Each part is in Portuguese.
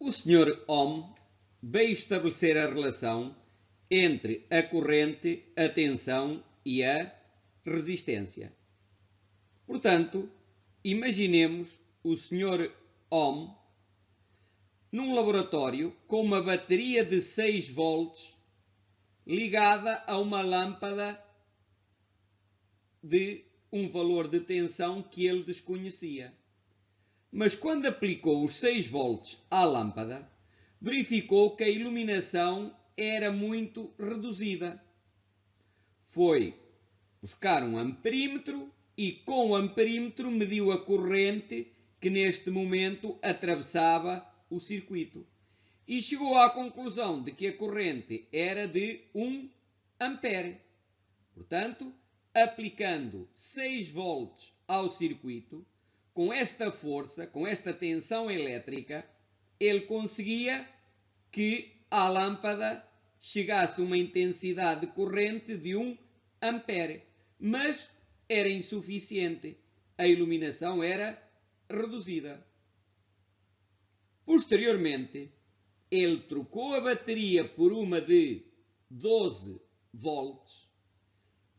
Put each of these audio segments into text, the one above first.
O Sr. Ohm veio estabelecer a relação entre a corrente, a tensão e a resistência. Portanto, imaginemos o Sr. Ohm num laboratório com uma bateria de 6 volts ligada a uma lâmpada de um valor de tensão que ele desconhecia. Mas quando aplicou os 6 volts à lâmpada, verificou que a iluminação era muito reduzida. Foi buscar um amperímetro e com o amperímetro mediu a corrente que neste momento atravessava o circuito. E chegou à conclusão de que a corrente era de 1 ampere. Portanto, aplicando 6 volts ao circuito, com esta força, com esta tensão elétrica, ele conseguia que à lâmpada chegasse uma intensidade de corrente de 1 ampere. Mas era insuficiente. A iluminação era reduzida. Posteriormente, ele trocou a bateria por uma de 12 volts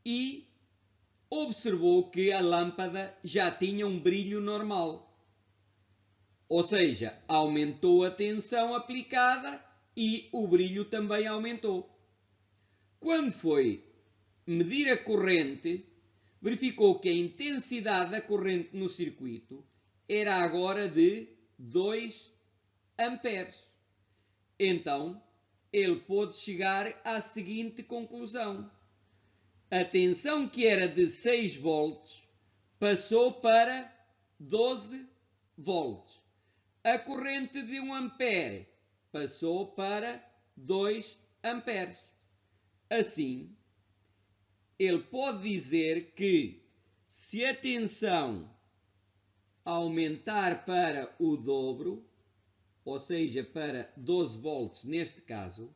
e observou que a lâmpada já tinha um brilho normal. Ou seja, aumentou a tensão aplicada e o brilho também aumentou. Quando foi medir a corrente, verificou que a intensidade da corrente no circuito era agora de 2 amperes. Então, ele pôde chegar à seguinte conclusão. A tensão que era de 6 volts passou para 12 volts. A corrente de 1 ampere passou para 2 amperes. Assim, ele pode dizer que se a tensão aumentar para o dobro, ou seja, para 12 volts neste caso,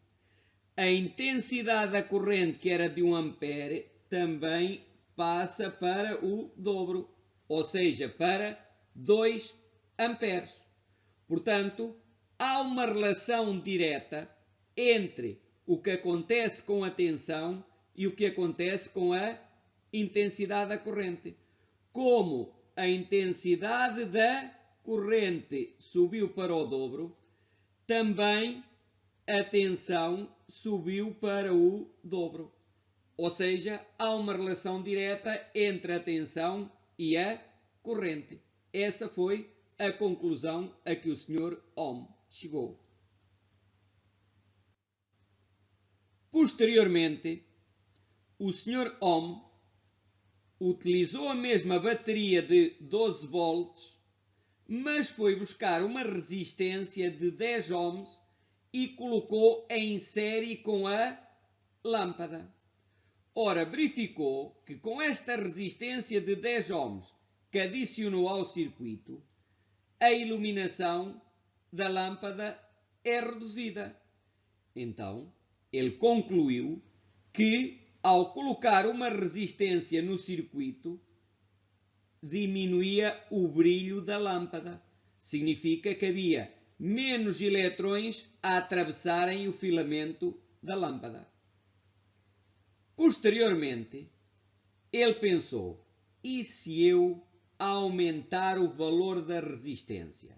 a intensidade da corrente, que era de 1 ampere, também passa para o dobro, ou seja, para 2 amperes. Portanto, há uma relação direta entre o que acontece com a tensão e o que acontece com a intensidade da corrente. Como a intensidade da corrente subiu para o dobro, também a tensão subiu para o dobro. Ou seja, há uma relação direta entre a tensão e a corrente. Essa foi a conclusão a que o Sr. Ohm chegou. Posteriormente, o Sr. Ohm utilizou a mesma bateria de 12 volts, mas foi buscar uma resistência de 10 ohms e colocou em série com a lâmpada. Ora, verificou que com esta resistência de 10 ohms que adicionou ao circuito, a iluminação da lâmpada é reduzida. Então, ele concluiu que ao colocar uma resistência no circuito, diminuía o brilho da lâmpada. Significa que havia menos eletrões a atravessarem o filamento da lâmpada. Posteriormente, ele pensou, e se eu aumentar o valor da resistência?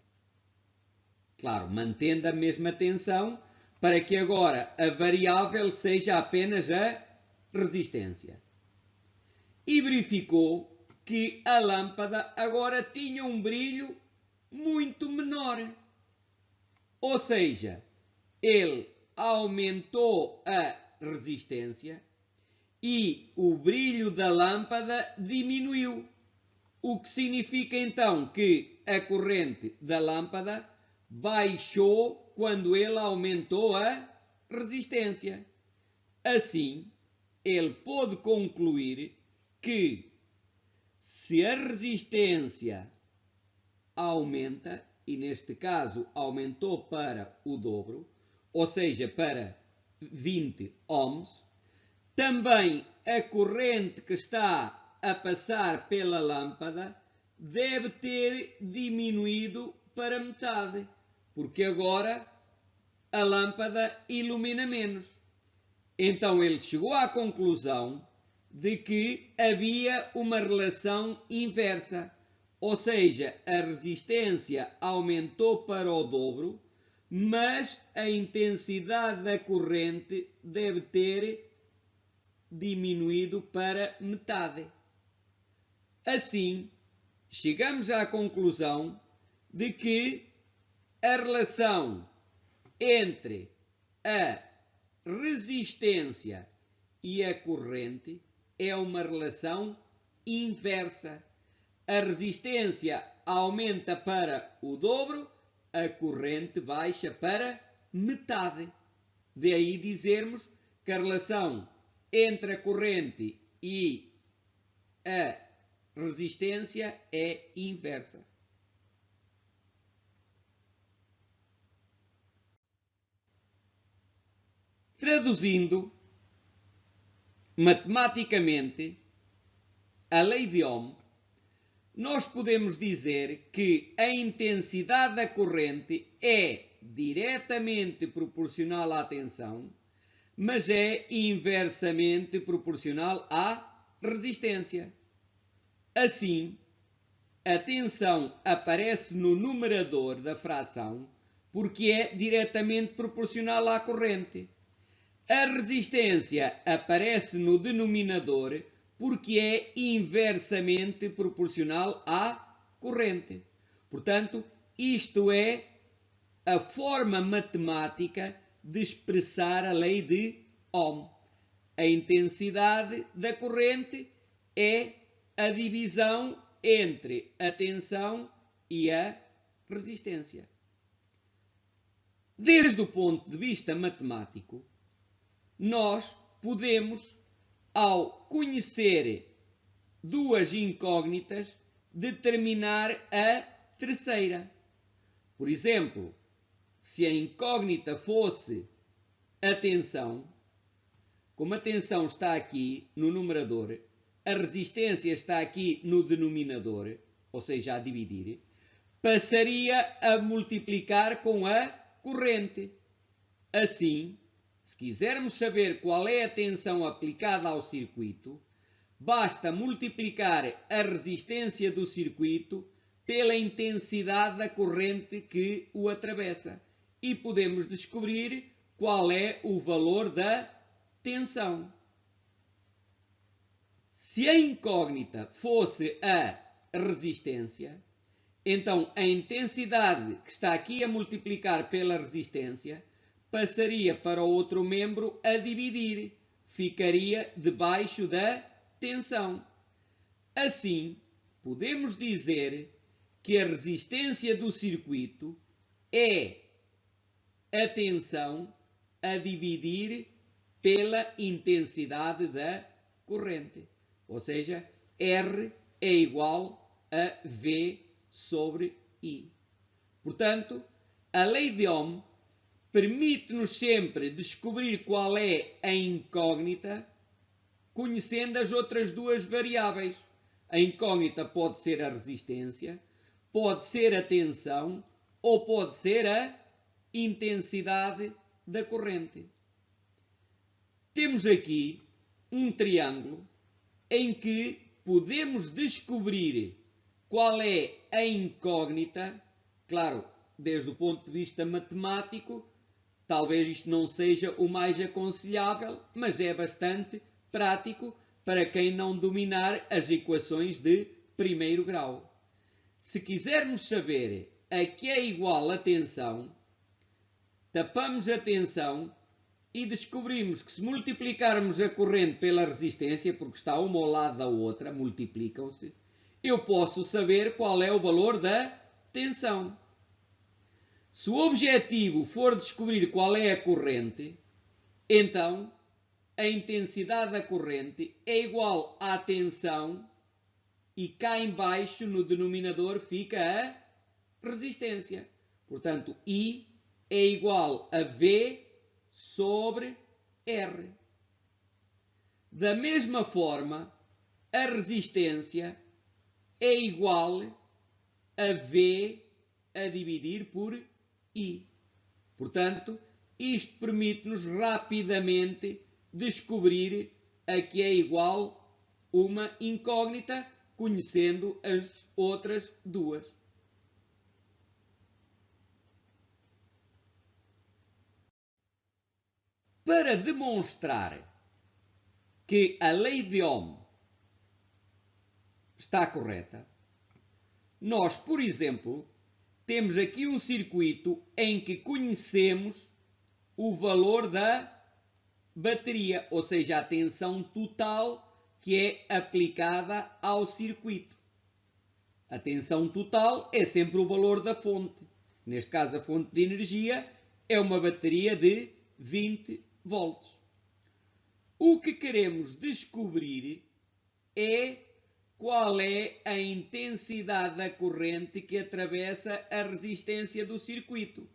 Claro, mantendo a mesma tensão, para que agora a variável seja apenas a resistência. E verificou que a lâmpada agora tinha um brilho muito menor. Ou seja, ele aumentou a resistência e o brilho da lâmpada diminuiu. O que significa então que a corrente da lâmpada baixou quando ele aumentou a resistência. Assim, ele pôde concluir que se a resistência aumenta, e neste caso aumentou para o dobro, ou seja, para 20 ohms, também a corrente que está a passar pela lâmpada deve ter diminuído para metade. porque agora a lâmpada ilumina menos. Então ele chegou à conclusão de que havia uma relação inversa, ou seja, a resistência aumentou para o dobro, mas a intensidade da corrente deve ter diminuído para metade. Assim, chegamos à conclusão de que a relação entre a resistência e a corrente é uma relação inversa. A resistência aumenta para o dobro, a corrente baixa para metade. Daí dizermos que a relação entre a corrente e a resistência é inversa. Traduzindo matematicamente a lei de Ohm, nós podemos dizer que a intensidade da corrente é diretamente proporcional à tensão, mas é inversamente proporcional à resistência. Assim, a tensão aparece no numerador da fração porque é diretamente proporcional à corrente. A resistência aparece no denominador porque é inversamente proporcional à corrente. Portanto, isto é a forma matemática de expressar a lei de Ohm. A intensidade da corrente é a divisão entre a tensão e a resistência. Desde o ponto de vista matemático, nós podemos, ao conhecer duas incógnitas, determinar a terceira. Por exemplo, se a incógnita fosse a tensão, como a tensão está aqui no numerador, a resistência está aqui no denominador, ou seja, a dividir, passaria a multiplicar com a corrente. Assim, se quisermos saber qual é a tensão aplicada ao circuito, basta multiplicar a resistência do circuito pela intensidade da corrente que o atravessa e podemos descobrir qual é o valor da tensão. Se a incógnita fosse a resistência, então a intensidade que está aqui a multiplicar pela resistência passaria para o outro membro a dividir, ficaria debaixo da tensão. Assim, podemos dizer que a resistência do circuito é a tensão a dividir pela intensidade da corrente. Ou seja, R é igual a V sobre I. Portanto, a lei de Ohm permite-nos sempre descobrir qual é a incógnita, conhecendo as outras duas variáveis. A incógnita pode ser a resistência, pode ser a tensão ou pode ser a intensidade da corrente. Temos aqui um triângulo em que podemos descobrir qual é a incógnita. Claro, desde o ponto de vista matemático, talvez isto não seja o mais aconselhável, mas é bastante prático para quem não dominar as equações de primeiro grau. Se quisermos saber a que é igual a tensão, tapamos a tensão e descobrimos que se multiplicarmos a corrente pela resistência, porque está uma ao lado da outra, multiplicam-se, eu posso saber qual é o valor da tensão. Se o objetivo for descobrir qual é a corrente, então a intensidade da corrente é igual à tensão e cá em baixo no denominador fica a resistência. Portanto, I é igual a V sobre R. Da mesma forma, a resistência é igual a V a dividir por I. Portanto, isto permite-nos rapidamente descobrir a que é igual uma incógnita, conhecendo as outras duas. Para demonstrar que a lei de Ohm está correta, nós, por exemplo, temos aqui um circuito em que conhecemos o valor da bateria, ou seja, a tensão total que é aplicada ao circuito. A tensão total é sempre o valor da fonte. Neste caso, a fonte de energia é uma bateria de 20 volts. O que queremos descobrir é qual é a intensidade da corrente que atravessa a resistência do circuito.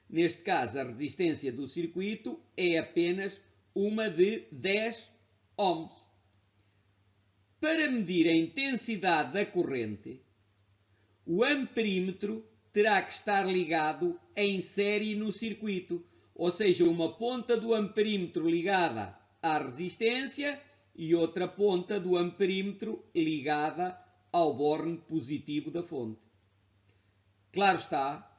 Neste caso, a resistência do circuito é apenas uma de 10 ohms. Para medir a intensidade da corrente, o amperímetro terá que estar ligado em série no circuito, ou seja, uma ponta do amperímetro ligada à resistência e outra ponta do amperímetro ligada ao borne positivo da fonte. Claro está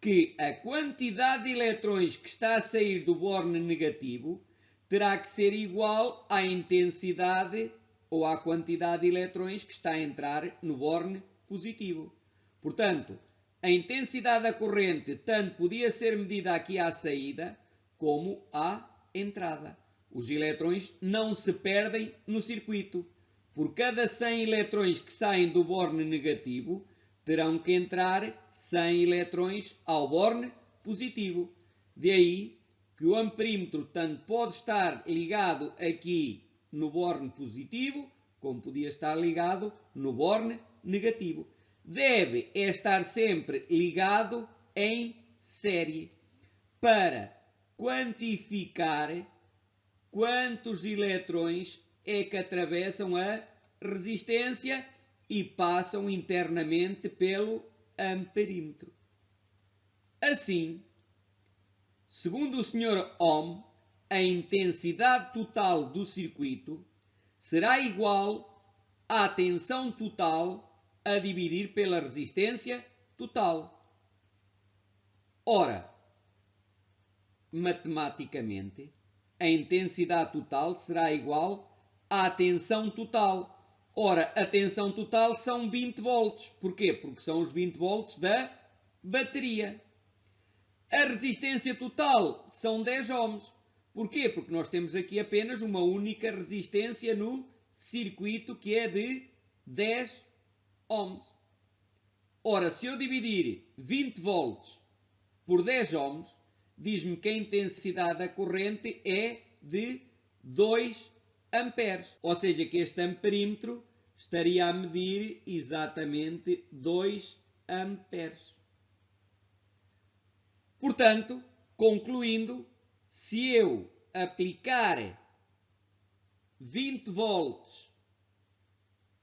que a quantidade de eletrões que está a sair do borne negativo terá que ser igual à intensidade ou à quantidade de eletrões que está a entrar no borne positivo. Portanto, a intensidade da corrente tanto podia ser medida aqui à saída como à entrada. Os eletrões não se perdem no circuito. Por cada 100 eletrões que saem do borne negativo, terão que entrar 100 eletrões ao borne positivo. De aí que o amperímetro tanto pode estar ligado aqui no borne positivo, como podia estar ligado no borne negativo. Deve estar sempre ligado em série para quantificar quantos eletrões é que atravessam a resistência e passam internamente pelo amperímetro. Assim, segundo o Sr. Ohm, a intensidade total do circuito será igual à tensão total a dividir pela resistência total. Ora, matematicamente, a intensidade total será igual à tensão total. Ora, a tensão total são 20 volts. Porquê? Porque são os 20 volts da bateria. A resistência total são 10 ohms. Porquê? Porque nós temos aqui apenas uma única resistência no circuito que é de 10 ohms. Ora, se eu dividir 20 volts por 10 ohms, diz-me que a intensidade da corrente é de 2 amperes. Ou seja, que este amperímetro estaria a medir exatamente 2 amperes. Portanto, concluindo, se eu aplicar 20 volts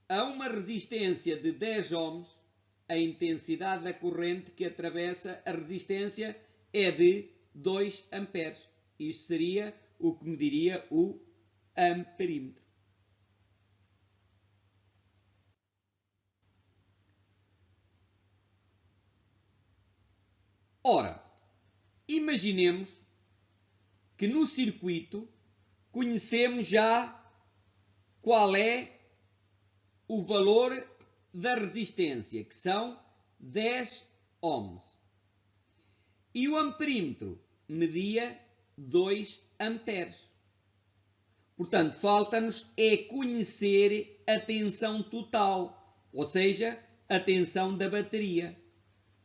a uma resistência de 10 ohms, a intensidade da corrente que atravessa a resistência é de 2 amperes. Isto seria o que mediria o amperímetro. Ora, imaginemos que no circuito conhecemos já qual é o valor da resistência, que são 10 ohms. E o amperímetro media 2 amperes. Portanto, falta-nos é conhecer a tensão total, ou seja, a tensão da bateria.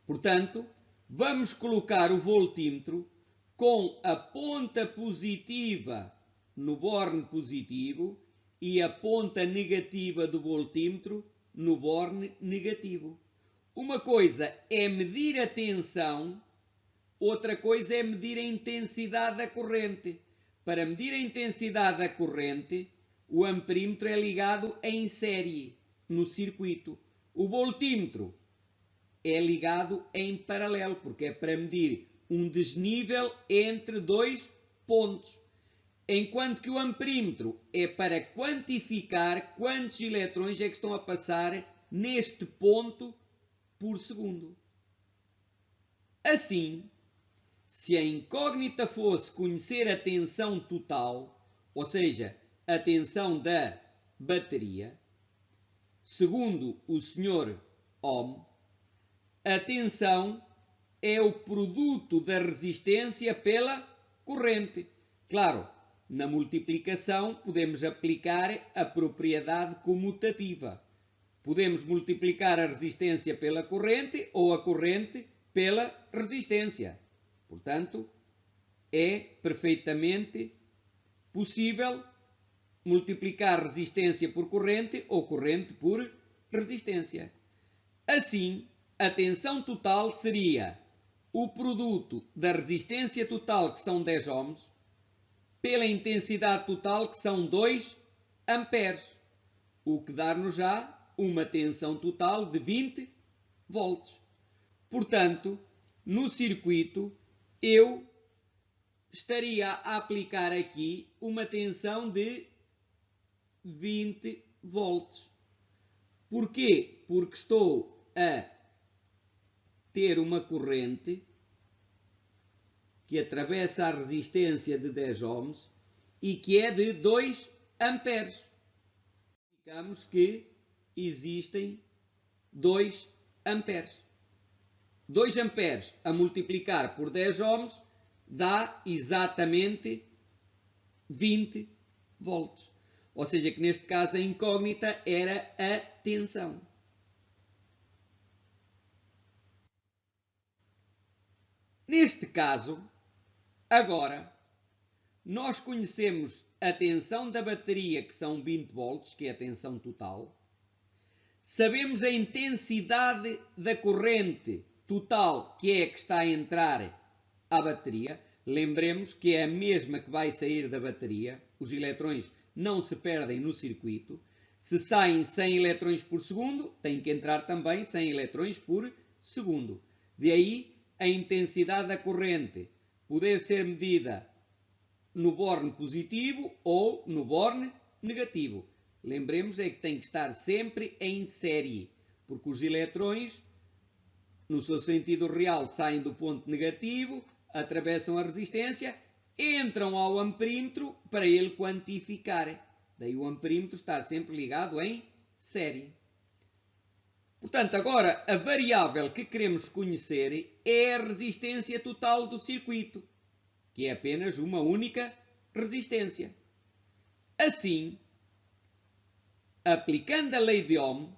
Portanto, vamos colocar o voltímetro com a ponta positiva no borne positivo e a ponta negativa do voltímetro no borne negativo. Uma coisa é medir a tensão, outra coisa é medir a intensidade da corrente. Para medir a intensidade da corrente, o amperímetro é ligado em série no circuito. O voltímetro é ligado em paralelo, porque é para medir um desnível entre dois pontos. Enquanto que o amperímetro é para quantificar quantos eletrões é que estão a passar neste ponto por segundo. Assim, se a incógnita fosse conhecer a tensão total, ou seja, a tensão da bateria, segundo o Sr. Ohm, a tensão é o produto da resistência pela corrente. Claro, na multiplicação podemos aplicar a propriedade comutativa. Podemos multiplicar a resistência pela corrente ou a corrente pela resistência. Portanto, é perfeitamente possível multiplicar resistência por corrente ou corrente por resistência. Assim, a tensão total seria o produto da resistência total, que são 10 ohms, pela intensidade total, que são 2 amperes, o que dá-nos já uma tensão total de 20 volts. Portanto, no circuito, eu estaria a aplicar aqui uma tensão de 20 volts. Porquê? Porque estou a ter uma corrente que atravessa a resistência de 10 ohms e que é de 2 amperes. Digamos que existem 2 amperes. 2 amperes a multiplicar por 10 ohms dá exatamente 20 volts. Ou seja, que neste caso a incógnita era a tensão. Neste caso, agora, nós conhecemos a tensão da bateria, que são 20 volts, que é a tensão total. Sabemos a intensidade da corrente total, que é a que está a entrar à bateria. Lembremos que é a mesma que vai sair da bateria. Os eletrões não se perdem no circuito. Se saem 100 eletrões por segundo, tem que entrar também 100 eletrões por segundo. De aí a intensidade da corrente poder ser medida no borne positivo ou no borne negativo. Lembremos é que tem que estar sempre em série, porque os eletrões, no seu sentido real, saem do ponto negativo, atravessam a resistência, entram ao amperímetro para ele quantificar. Daí o amperímetro estar sempre ligado em série. Portanto, agora a variável que queremos conhecer é a resistência total do circuito, que é apenas uma única resistência. Assim, aplicando a lei de Ohm,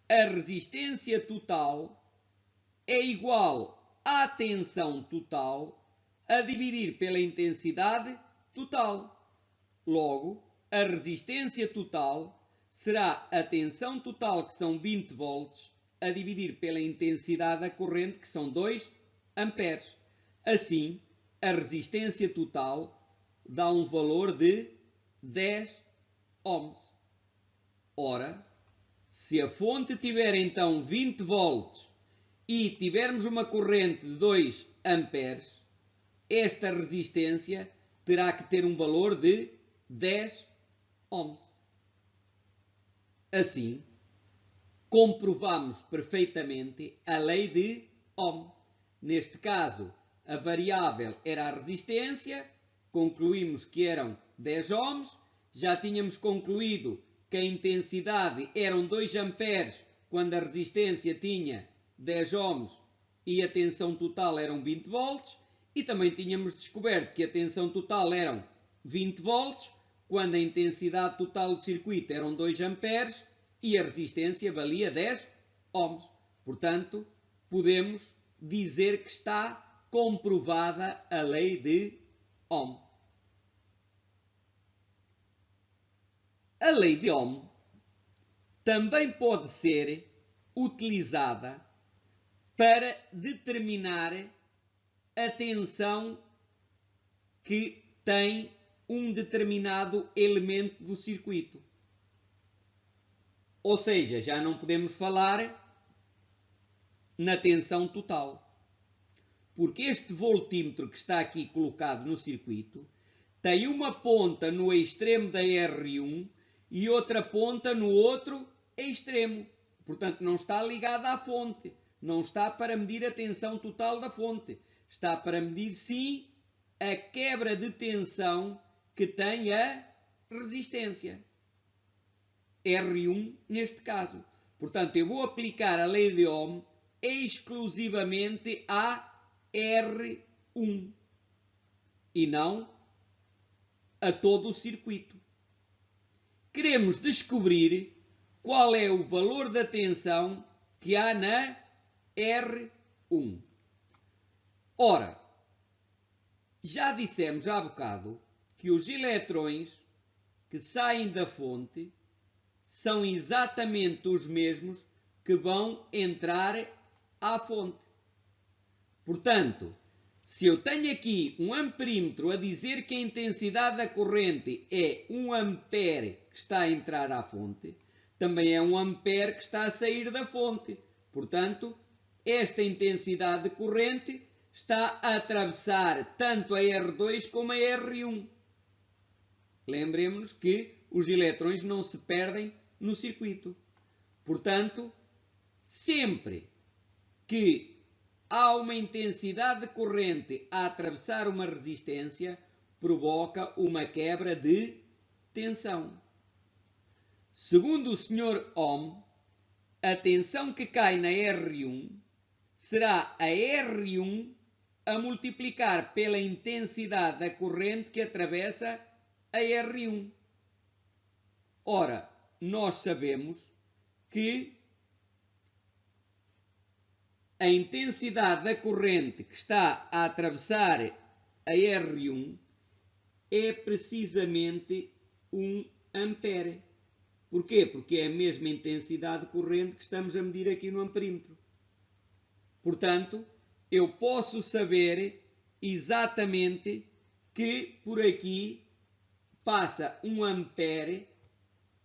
a resistência total é igual à tensão total a dividir pela intensidade total. Logo, a resistência total será a tensão total, que são 20 volts, a dividir pela intensidade da corrente, que são 2 amperes. Assim, a resistência total dá um valor de 10 ohms. Ora, se a fonte tiver então 20 volts e tivermos uma corrente de 2 amperes, esta resistência terá que ter um valor de 10 ohms. Assim, comprovamos perfeitamente a lei de Ohm. Neste caso, a variável era a resistência, concluímos que eram 10 ohms, já tínhamos concluído que a intensidade eram 2 amperes quando a resistência tinha 10 ohms e a tensão total eram 20 volts, e também tínhamos descoberto que a tensão total eram 20 volts quando a intensidade total do circuito eram 2 amperes e a resistência valia 10 ohms. Portanto, podemos dizer que está comprovada a lei de Ohm. A lei de Ohm também pode ser utilizada para determinar a tensão que tem um determinado elemento do circuito. Ou seja, já não podemos falar na tensão total. Porque este voltímetro que está aqui colocado no circuito tem uma ponta no extremo da R1 e outra ponta no outro extremo. Portanto, não está ligada à fonte. Não está para medir a tensão total da fonte. Está para medir, sim, a quebra de tensão que tem a resistência. R1 neste caso. Portanto, eu vou aplicar a lei de Ohm exclusivamente a R1 e não a todo o circuito. Queremos descobrir qual é o valor da tensão que há na R1. Ora, já dissemos há bocado que os eletrões que saem da fonte são exatamente os mesmos que vão entrar à fonte. Portanto, se eu tenho aqui um amperímetro a dizer que a intensidade da corrente é 1 ampere que está a entrar à fonte, também é 1 ampere que está a sair da fonte. Portanto, esta intensidade de corrente está a atravessar tanto a R2 como a R1. Lembremos-nos que os eletrões não se perdem no circuito. Portanto, sempre que há uma intensidade de corrente a atravessar uma resistência, provoca uma quebra de tensão. Segundo o Sr. Ohm, a tensão que cai na R1 será a R1 a multiplicar pela intensidade da corrente que atravessa a R1. Ora, nós sabemos que a intensidade da corrente que está a atravessar a R1 é precisamente 1 ampere. Porquê? Porque é a mesma intensidade de corrente que estamos a medir aqui no amperímetro. Portanto, eu posso saber exatamente que por aqui passa 1 ampere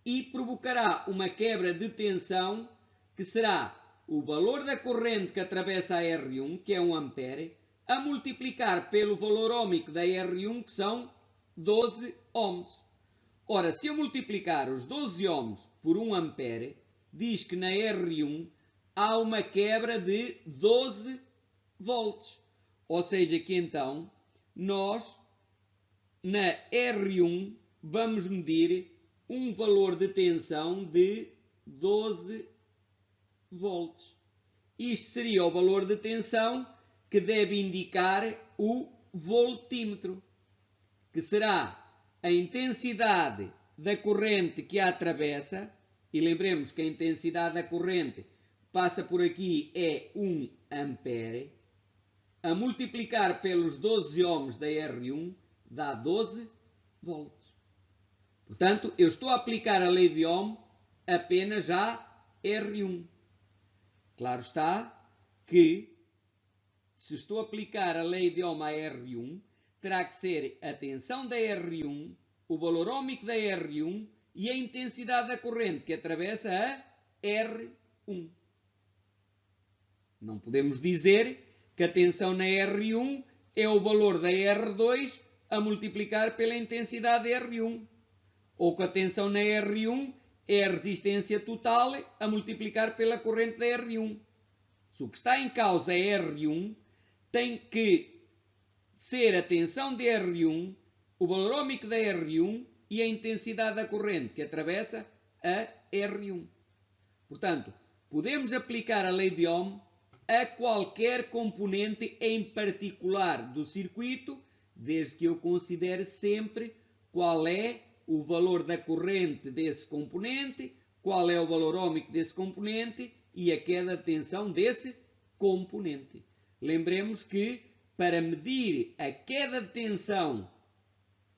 e provocará uma quebra de tensão que será o valor da corrente que atravessa a R1, que é 1 ampere, a multiplicar pelo valor óhmico da R1, que são 12 ohms. Ora, se eu multiplicar os 12 ohms por 1 ampere, diz que na R1 há uma quebra de 12 volts. Ou seja, que então nós na R1 vamos medir um valor de tensão de 12 volts. Isto seria o valor de tensão que deve indicar o voltímetro, que será a intensidade da corrente que a atravessa, e lembremos que a intensidade da corrente passa por aqui é 1 ampere, a multiplicar pelos 12 ohms da R1 dá 12 volts. Portanto, eu estou a aplicar a lei de Ohm apenas à R1. Claro está que, se estou a aplicar a lei de Ohm à R1, terá que ser a tensão da R1, o valor óhmico da R1 e a intensidade da corrente que atravessa a R1. Não podemos dizer que a tensão na R1 é o valor da R2 a multiplicar pela intensidade da R1. Ou que a tensão na R1 é a resistência total a multiplicar pela corrente da R1. Se o que está em causa é R1, tem que ser a tensão de R1, o valor óhmico da R1 e a intensidade da corrente que atravessa a R1. Portanto, podemos aplicar a lei de Ohm a qualquer componente em particular do circuito, desde que eu considere sempre qual é o valor da corrente desse componente, qual é o valor óhmico desse componente e a queda de tensão desse componente. Lembremos que para medir a queda de tensão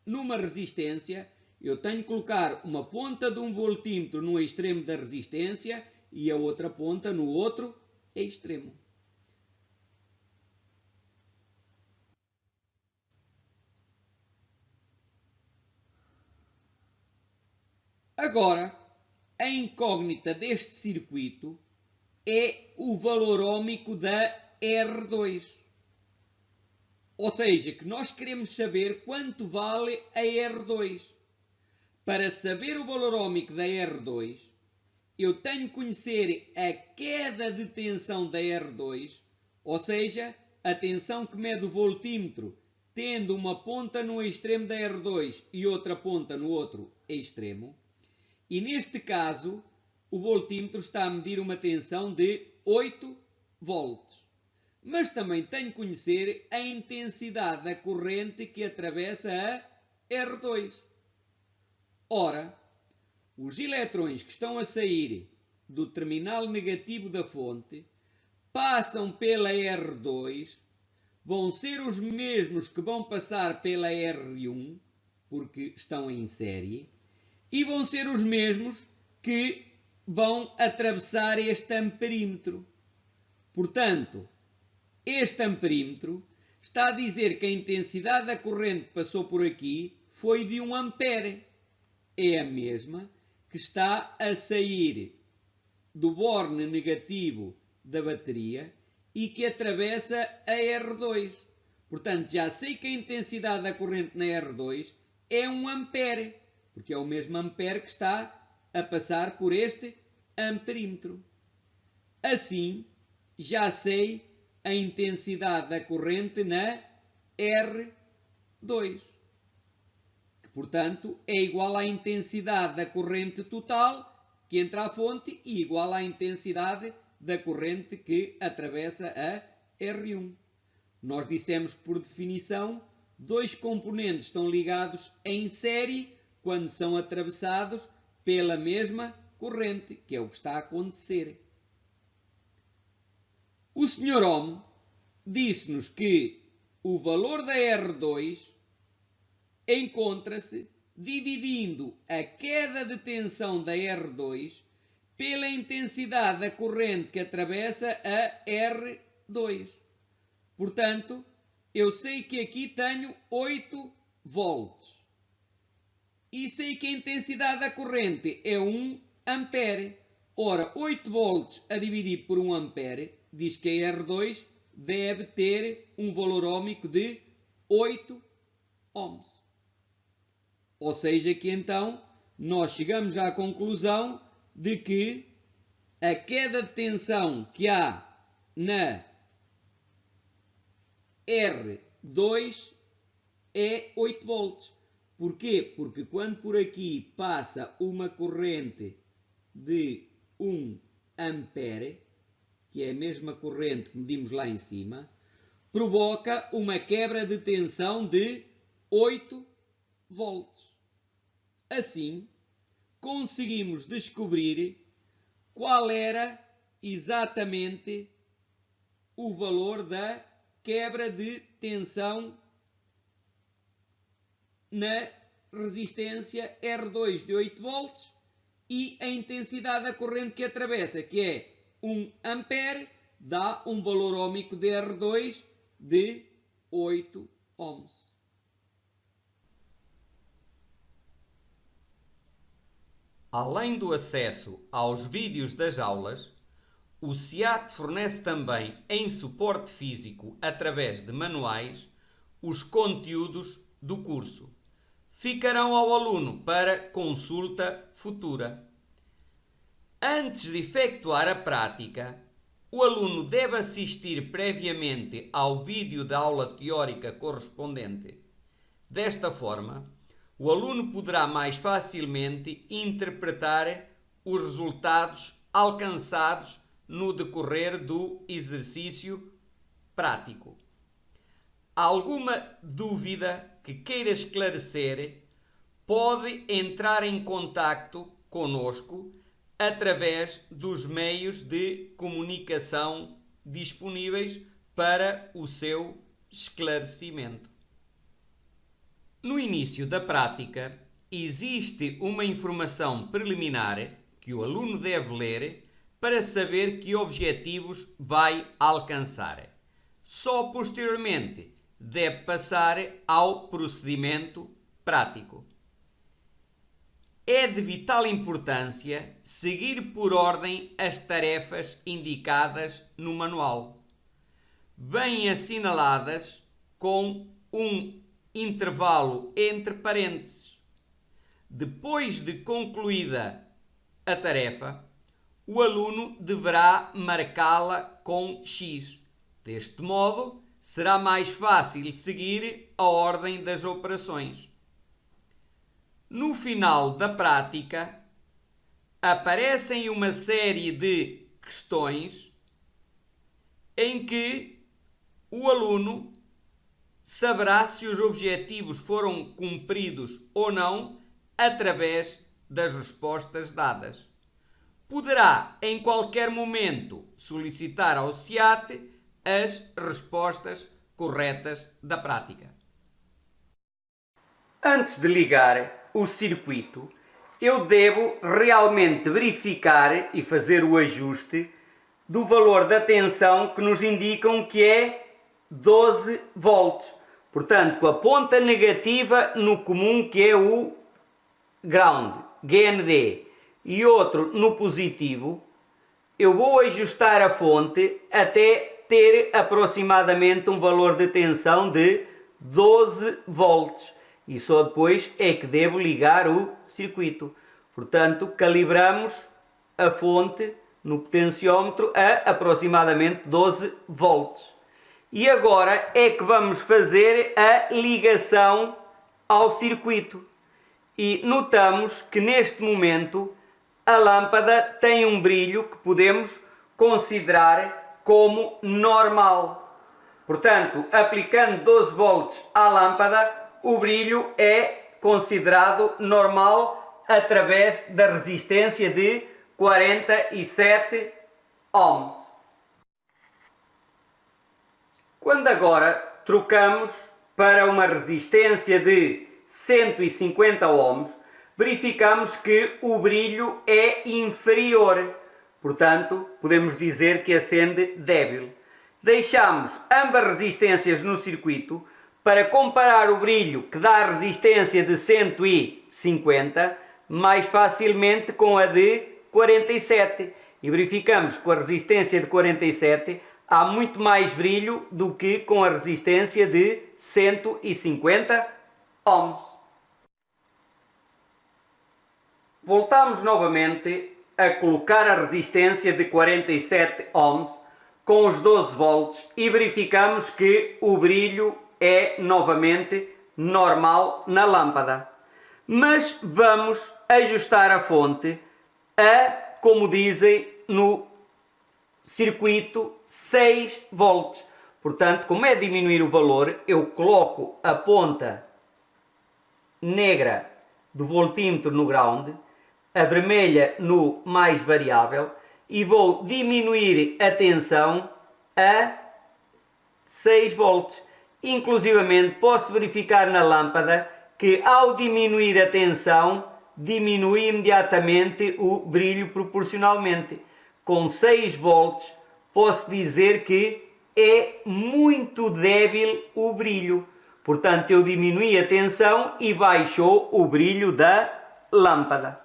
numa resistência, eu tenho que colocar uma ponta de um voltímetro no extremo da resistência e a outra ponta no outro extremo. Agora, a incógnita deste circuito é o valor óhmico da R2. Ou seja, que nós queremos saber quanto vale a R2. Para saber o valor óhmico da R2, eu tenho que conhecer a queda de tensão da R2, ou seja, a tensão que mede o voltímetro, tendo uma ponta no extremo da R2 e outra ponta no outro extremo. E neste caso, o voltímetro está a medir uma tensão de 8 volts. Mas também tenho que conhecer a intensidade da corrente que atravessa a R2. Ora, os eletrões que estão a sair do terminal negativo da fonte passam pela R2, vão ser os mesmos que vão passar pela R1, porque estão em série, e vão ser os mesmos que vão atravessar este amperímetro. Portanto, este amperímetro está a dizer que a intensidade da corrente que passou por aqui foi de 1 ampere. É a mesma que está a sair do borne negativo da bateria e que atravessa a R2. Portanto, já sei que a intensidade da corrente na R2 é 1 ampere, porque é o mesmo ampere que está a passar por este amperímetro. Assim, já sei a intensidade da corrente na R2, que, portanto, é igual à intensidade da corrente total que entra à fonte e igual à intensidade da corrente que atravessa a R1. Nós dissemos que, por definição, dois componentes estão ligados em série quando são atravessados pela mesma corrente, que é o que está a acontecer. O Sr. Ohm disse-nos que o valor da R2 encontra-se dividindo a queda de tensão da R2 pela intensidade da corrente que atravessa a R2. Portanto, eu sei que aqui tenho 8 volts. E sei que a intensidade da corrente é 1 ampere. Ora, 8 volts a dividir por 1 ampere diz que a R2 deve ter um valor óhmico de 8 ohms. Ou seja, que então nós chegamos à conclusão de que a queda de tensão que há na R2 é 8 volts. Porquê? Porque quando por aqui passa uma corrente de 1 ampere, que é a mesma corrente que medimos lá em cima, provoca uma quebra de tensão de 8 volts. Assim, conseguimos descobrir qual era exatamente o valor da quebra de tensão na resistência R2 de 8 volts e a intensidade da corrente que atravessa, que é 1 ampere, dá um valor óhmico de R2 de 8 ohms. Além do acesso aos vídeos das aulas, o SEAT fornece também em suporte físico, através de manuais, os conteúdos do curso. Ficarão ao aluno para consulta futura. Antes de efetuar a prática, o aluno deve assistir previamente ao vídeo da aula teórica correspondente. Desta forma, o aluno poderá mais facilmente interpretar os resultados alcançados no decorrer do exercício prático. Alguma dúvida que queira esclarecer, pode entrar em contacto conosco através dos meios de comunicação disponíveis para o seu esclarecimento. No início da prática, existe uma informação preliminar que o aluno deve ler para saber que objetivos vai alcançar. Só posteriormente deve passar ao procedimento prático. é de vital importância seguir por ordem as tarefas indicadas no manual, bem assinaladas com um intervalo entre parênteses. Depois de concluída a tarefa, o aluno deverá marcá-la com X. Deste modo, será mais fácil seguir a ordem das operações. No final da prática, aparecem uma série de questões em que o aluno saberá se os objetivos foram cumpridos ou não através das respostas dadas. Poderá, em qualquer momento, solicitar ao SEAT as respostas corretas da prática. Antes de ligar o circuito, eu devo realmente verificar e fazer o ajuste do valor da tensão que nos indicam que é 12 volts. Portanto, com a ponta negativa no comum, que é o ground, GND, e outro no positivo, eu vou ajustar a fonte até ter aproximadamente um valor de tensão de 12 volts. E só depois é que devo ligar o circuito. Portanto, calibramos a fonte no potenciómetro a aproximadamente 12 volts. E agora é que vamos fazer a ligação ao circuito. E notamos que neste momento a lâmpada tem um brilho que podemos considerar como normal. Portanto, aplicando 12 volts à lâmpada, o brilho é considerado normal através da resistência de 47 ohms. Quando agora trocamos para uma resistência de 150 ohms, verificamos que o brilho é inferior. Portanto, podemos dizer que acende débil. Deixamos ambas resistências no circuito para comparar o brilho que dá a resistência de 150 mais facilmente com a de 47. E verificamos que com a resistência de 47 há muito mais brilho do que com a resistência de 150 ohms. Voltamos novamente a colocar a resistência de 47 ohms com os 12 volts e verificamos que o brilho é novamente normal na lâmpada. Mas vamos ajustar a fonte a, como dizem no circuito, 6 volts. Portanto, como é diminuir o valor, eu coloco a ponta negra do voltímetro no ground, a vermelha no mais variável, e vou diminuir a tensão a 6 volts. Inclusivamente posso verificar na lâmpada que ao diminuir a tensão, diminui imediatamente o brilho proporcionalmente. Com 6 volts posso dizer que é muito débil o brilho. Portanto, eu diminui a tensão e baixou o brilho da lâmpada.